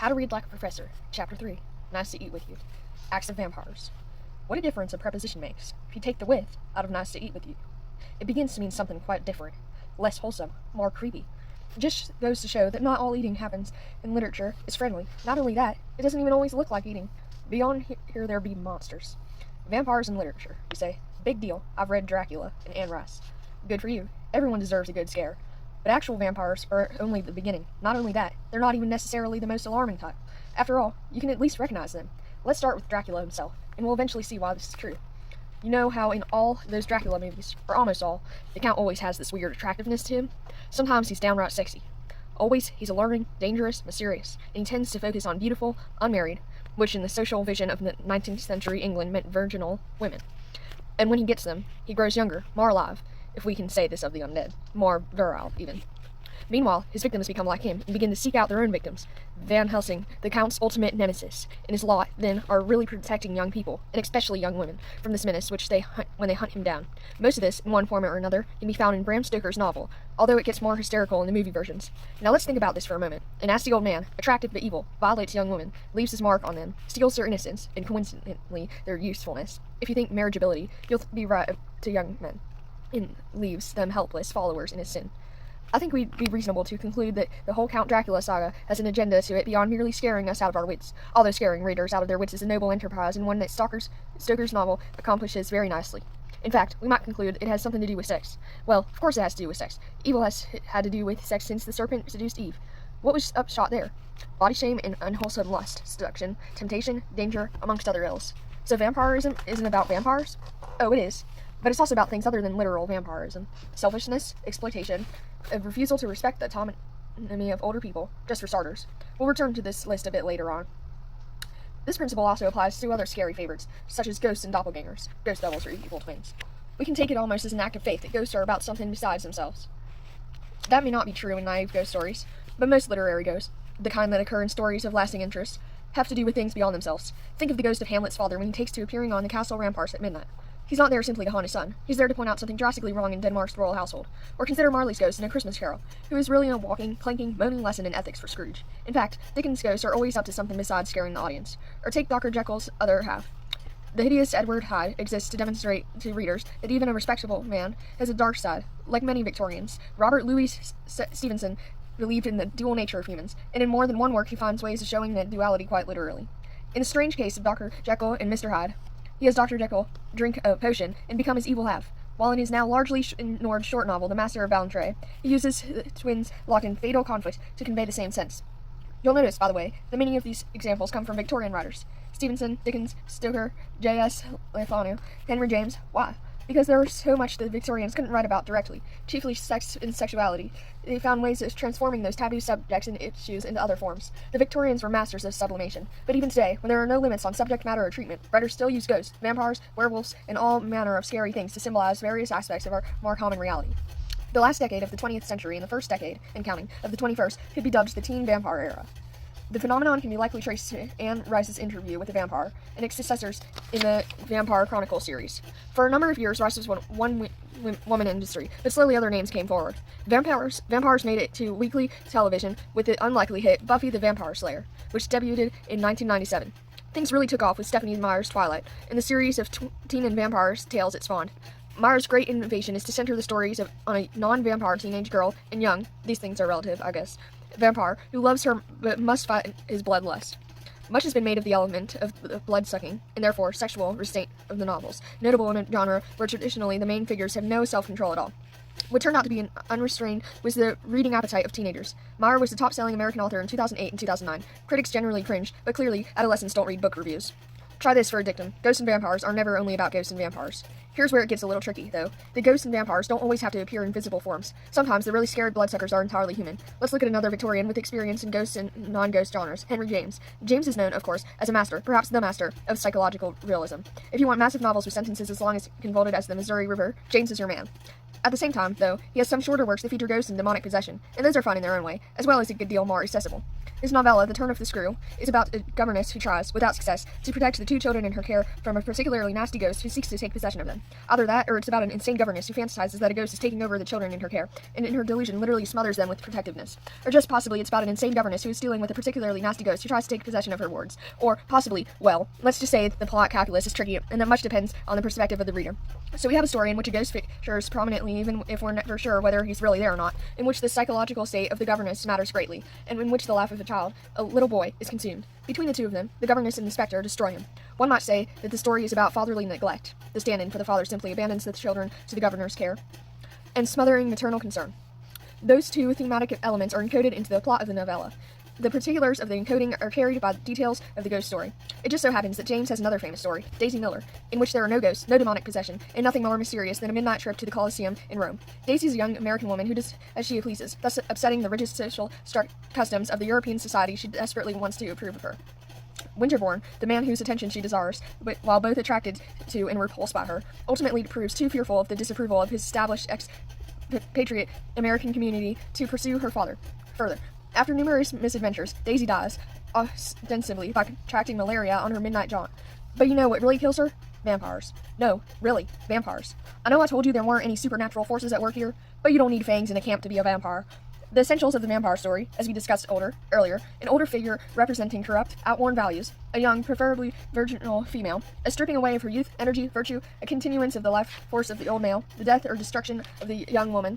How to Read Like a Professor, Chapter 3, Nice to Eat With You, Acts of Vampires. What a difference a preposition makes. If you take the with out of nice to eat with you, it begins to mean something quite different, less wholesome, more creepy. It just goes to show that not all eating happens in literature is friendly. Not only that, it doesn't even always look like eating. Beyond here there be monsters. Vampires in literature, you say. Big deal. I've read Dracula and Anne Rice. Good for you. Everyone deserves a good scare. But actual vampires are only the beginning. Not only that, they're not even necessarily the most alarming type. After all, you can at least recognize them. Let's start with Dracula himself, and we'll eventually see why this is true. You know how in all those Dracula movies, or almost all, the Count always has this weird attractiveness to him? Sometimes he's downright sexy. Always, he's alluring, dangerous, mysterious, and he tends to focus on beautiful, unmarried, which in the social vision of the 19th century England meant virginal women. And when he gets them, he grows younger, more alive, if we can say this of the undead, more virile, even. Meanwhile, his victims become like him and begin to seek out their own victims. Van Helsing, the Count's ultimate nemesis, and his lot, then, are really protecting young people, and especially young women, from this menace which they hunt when they hunt him down. Most of this, in one form or another, can be found in Bram Stoker's novel, although it gets more hysterical in the movie versions. Now let's think about this for a moment. A nasty old man, attractive but evil, violates young women, leaves his mark on them, steals their innocence, and coincidentally, their usefulness. If you think marriageability, you'll be right to young men, and leaves them helpless followers in his sin. I think we'd be reasonable to conclude that the whole Count Dracula saga has an agenda to it beyond merely scaring us out of our wits, although scaring readers out of their wits is a noble enterprise and one that Stoker's novel accomplishes very nicely. In fact, we might conclude it has something to do with sex. Well, of course it has to do with sex. Evil has had to do with sex since the serpent seduced Eve. What was upshot there? Body shame and unwholesome lust, seduction, temptation, danger, amongst other ills. So vampirism isn't about vampires? Oh, it is. But it's also about things other than literal vampirism. Selfishness, exploitation, a refusal to respect the autonomy of older people, just for starters. We'll return to this list a bit later on. This principle also applies to other scary favorites, such as ghosts and doppelgangers. Ghost devils are evil twins. We can take it almost as an act of faith that ghosts are about something besides themselves. That may not be true in naive ghost stories, but most literary ghosts, the kind that occur in stories of lasting interest, have to do with things beyond themselves. Think of the ghost of Hamlet's father when he takes to appearing on the castle ramparts at midnight. He's not there simply to haunt his son. He's there to point out something drastically wrong in Denmark's royal household. Or consider Marley's ghost in A Christmas Carol, who is really a walking, clanking, moaning lesson in ethics for Scrooge. In fact, Dickens' ghosts are always up to something besides scaring the audience. Or take Dr. Jekyll's other half. The hideous Edward Hyde exists to demonstrate to readers that even a respectable man has a dark side. Like many Victorians, Robert Louis Stevenson believed in the dual nature of humans, and in more than one work he finds ways of showing that duality quite literally. In the strange case of Dr. Jekyll and Mr. Hyde, he has Dr. Jekyll drink a potion and become his evil half, while in his now largely ignored short novel, The Master of Ballantrae, he uses the twins locked in fatal conflict to convey the same sense. You'll notice, by the way, that many of these examples come from Victorian writers. Stevenson, Dickens, Stoker, J.S. Lefanu, Henry James. Why? Because there was so much that the Victorians couldn't write about directly, chiefly sex and sexuality. They found ways of transforming those taboo subjects and issues into other forms. The Victorians were masters of sublimation. But even today, when there are no limits on subject matter or treatment, writers still use ghosts, vampires, werewolves, and all manner of scary things to symbolize various aspects of our more common reality. The last decade of the 20th century and the first decade, and counting, of the 21st could be dubbed the teen vampire era. The phenomenon can be likely traced to Anne Rice's interview with a vampire and its successors in the Vampire Chronicle series. For a number of years, Rice was one woman industry, but slowly other names came forward. Vampires made it to weekly television with the unlikely hit Buffy the Vampire Slayer, which debuted in 1997. Things really took off with Stephenie Meyer's Twilight, and the series of teen and vampires tales it spawned. Meyer's great innovation is to center the stories on a non-vampire teenage girl and young, these things are relative, I guess, vampire who loves her but must fight his bloodlust. Much has been made of the element of blood-sucking, and therefore sexual restraint of the novels, notable in a genre where traditionally the main figures have no self-control at all. What turned out to be unrestrained was the reading appetite of teenagers. Meyer was the top-selling American author in 2008 and 2009. Critics generally cringed, but clearly adolescents don't read book reviews. Try this for a dictum. Ghosts and vampires are never only about ghosts and vampires. Here's where it gets a little tricky, though. The ghosts and vampires don't always have to appear in physical forms. Sometimes the really scared bloodsuckers are entirely human. Let's look at another Victorian with experience in ghosts and non-ghost genres, Henry James. James is known, of course, as a master, perhaps the master, of psychological realism. If you want massive novels with sentences as long as convoluted as the Missouri River, James is your man. At the same time, though, he has some shorter works that feature ghosts and demonic possession, and those are fun in their own way, as well as a good deal more accessible. His novella, The Turn of the Screw, is about a governess who tries, without success, to protect the two children in her care from a particularly nasty ghost who seeks to take possession of them. Either that, or it's about an insane governess who fantasizes that a ghost is taking over the children in her care, and in her delusion literally smothers them with protectiveness. Or just possibly it's about an insane governess who is dealing with a particularly nasty ghost who tries to take possession of her wards. Or possibly, well, let's just say that the plot calculus is tricky, and that much depends on the perspective of the reader. So we have a story in which a ghost features prominently, even if we're never sure whether he's really there or not, in which the psychological state of the governess matters greatly, and in which the life of a child, a little boy, is consumed. Between the two of them, the governess and the spectre destroy him. One might say that the story is about fatherly neglect. The stand-in for the father simply abandons the children to the governor's care, and smothering maternal concern. Those two thematic elements are encoded into the plot of the novella. The particulars of the encoding are carried by the details of the ghost story. It just so happens that James has another famous story, Daisy Miller, in which there are no ghosts, no demonic possession, and nothing more mysterious than a midnight trip to the Colosseum in Rome. Daisy is a young American woman who does as she pleases, thus upsetting the rigid social customs of the European society she desperately wants to approve of her. Winterbourne, the man whose attention she desires, while both attracted to and repulsed by her, ultimately proves too fearful of the disapproval of his established expatriate American community to pursue her further. After numerous misadventures, Daisy dies, ostensibly by contracting malaria on her midnight jaunt. But you know what really kills her? Vampires. No, really, vampires. I know I told you there weren't any supernatural forces at work here, but you don't need fangs in a camp to be a vampire. The essentials of the vampire story, as we discussed earlier, an older figure representing corrupt, outworn values, a young, preferably virginal female, a stripping away of her youth, energy, virtue, a continuance of the life force of the old male, the death or destruction of the young woman.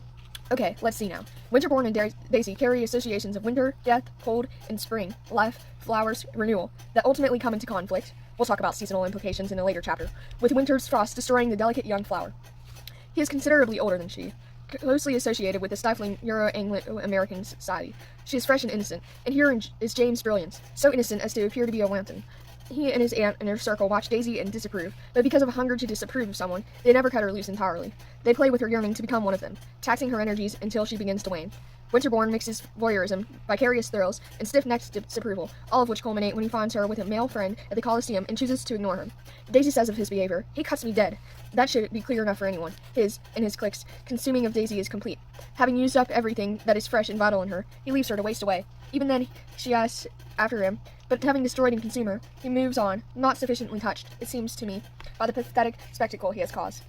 Okay, let's see now. Winterbourne and Daisy carry associations of winter, death, cold, and spring, life, flowers, renewal, that ultimately come into conflict. We'll talk about seasonal implications in a later chapter, with winter's frost destroying the delicate young flower. He is considerably older than she, closely associated with the stifling Euro-Anglo-American society. She is fresh and innocent, and herein is James' brilliance, so innocent as to appear to be a wanton. He and his aunt and her circle watch Daisy and disapprove, but because of a hunger to disapprove of someone, they never cut her loose entirely. They play with her yearning to become one of them, taxing her energies until she begins to wane. Winterbourne mixes voyeurism, vicarious thrills, and stiff-necked disapproval, all of which culminate when he finds her with a male friend at the Colosseum and chooses to ignore her. Daisy says of his behavior, "He cuts me dead." That should be clear enough for anyone. His, and his clique's, consuming of Daisy is complete. Having used up everything that is fresh and vital in her, he leaves her to waste away. Even then, she asks after him, but having destroyed and consumed her, he moves on, not sufficiently touched, it seems to me, by the pathetic spectacle he has caused.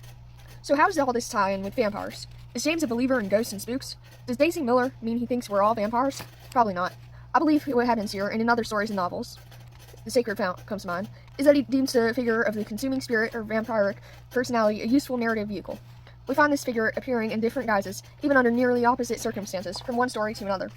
So how does all this tie in with vampires? Is James a believer in ghosts and spooks? Does Daisy Miller mean he thinks we're all vampires? Probably not. I believe what happens here, and in other stories and novels, The Sacred Fount comes to mind, is that he deems the figure of the consuming spirit or vampiric personality a useful narrative vehicle. We find this figure appearing in different guises, even under nearly opposite circumstances, from one story to another.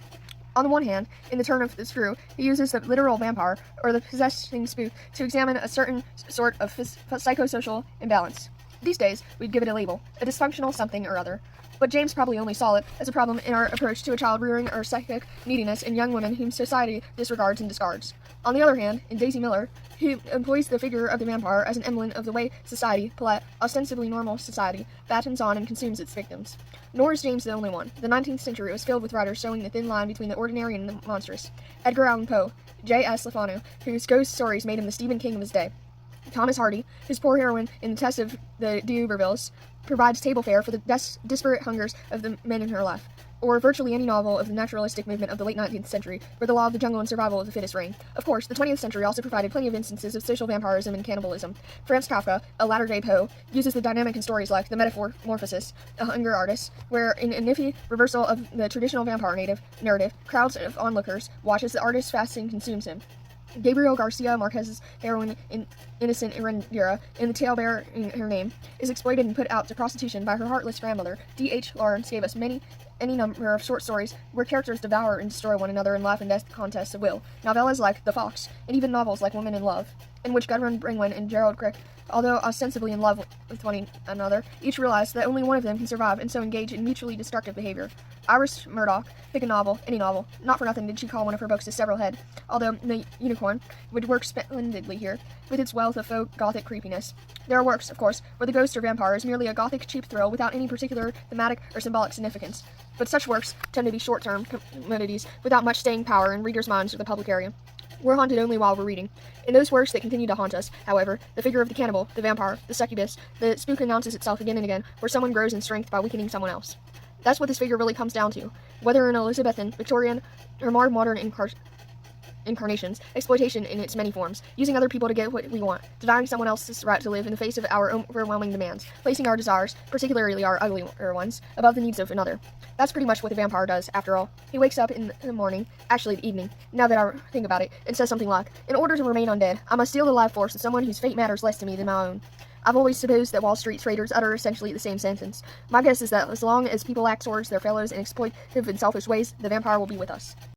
On the one hand, in The Turn of the Screw, he uses the literal vampire, or the possessing spook, to examine a certain sort of psychosocial imbalance. These days, we'd give it a label, a dysfunctional something or other. But James probably only saw it as a problem in our approach to a child rearing or psychic neediness in young women whom society disregards and discards. On the other hand, in Daisy Miller, he employs the figure of the vampire as an emblem of the way society, polite, ostensibly normal society, battens on and consumes its victims. Nor is James the only one. The 19th century was filled with writers showing the thin line between the ordinary and the monstrous. Edgar Allan Poe, J.S. Lefanu, whose ghost stories made him the Stephen King of his day. Thomas Hardy, his poor heroine in The Test of the D'Urbervilles, provides table fare for the disparate hungers of the men in her life. Or virtually any novel of the naturalistic movement of the late 19th century, where the law of the jungle and survival of the fittest reign. Of course, the 20th century also provided plenty of instances of social vampirism and cannibalism. Franz Kafka, a latter-day Poe, uses the dynamic in stories like The Metamorphosis, A Hunger Artist, where in a nifty reversal of the traditional vampire narrative, crowds of onlookers watch as the artist fasts and consumes him. Gabriel Garcia Marquez's heroine in Innocent Erendira, in the tale bearing her name, is exploited and put out to prostitution by her heartless grandmother. D.H. Lawrence gave us any number of short stories where characters devour and destroy one another in life and death contests of will. Novellas like The Fox, and even novels like Women in Love, in which Gudrun Brengwyn and Gerald Crick, although ostensibly in love with one another, each realize that only one of them can survive and so engage in mutually destructive behavior. Iris Murdoch, pick a novel, any novel. Not for nothing did she call one of her books a Several Head, although The Unicorn would work splendidly here, with its wealth of faux gothic creepiness. There are works, of course, where the ghost or vampire is merely a gothic cheap thrill without any particular thematic or symbolic significance. But such works tend to be short-term commodities without much staying power in readers' minds or the public area. We're haunted only while we're reading. In those works that continue to haunt us, however, the figure of the cannibal, the vampire, the succubus, the spook announces itself again and again, where someone grows in strength by weakening someone else. That's what this figure really comes down to, whether in Elizabethan, Victorian, or more modern incarnations, exploitation in its many forms, using other people to get what we want, denying someone else's right to live in the face of our overwhelming demands, placing our desires, particularly our uglier ones, above the needs of another. That's pretty much what the vampire does, after all. He wakes up in the morning, actually the evening, now that I think about it, and says something like, "In order to remain undead, I must steal the life force of someone whose fate matters less to me than my own." I've always supposed that Wall Street traders utter essentially the same sentence. My guess is that as long as people act towards their fellows in exploitative and selfish ways, the vampire will be with us.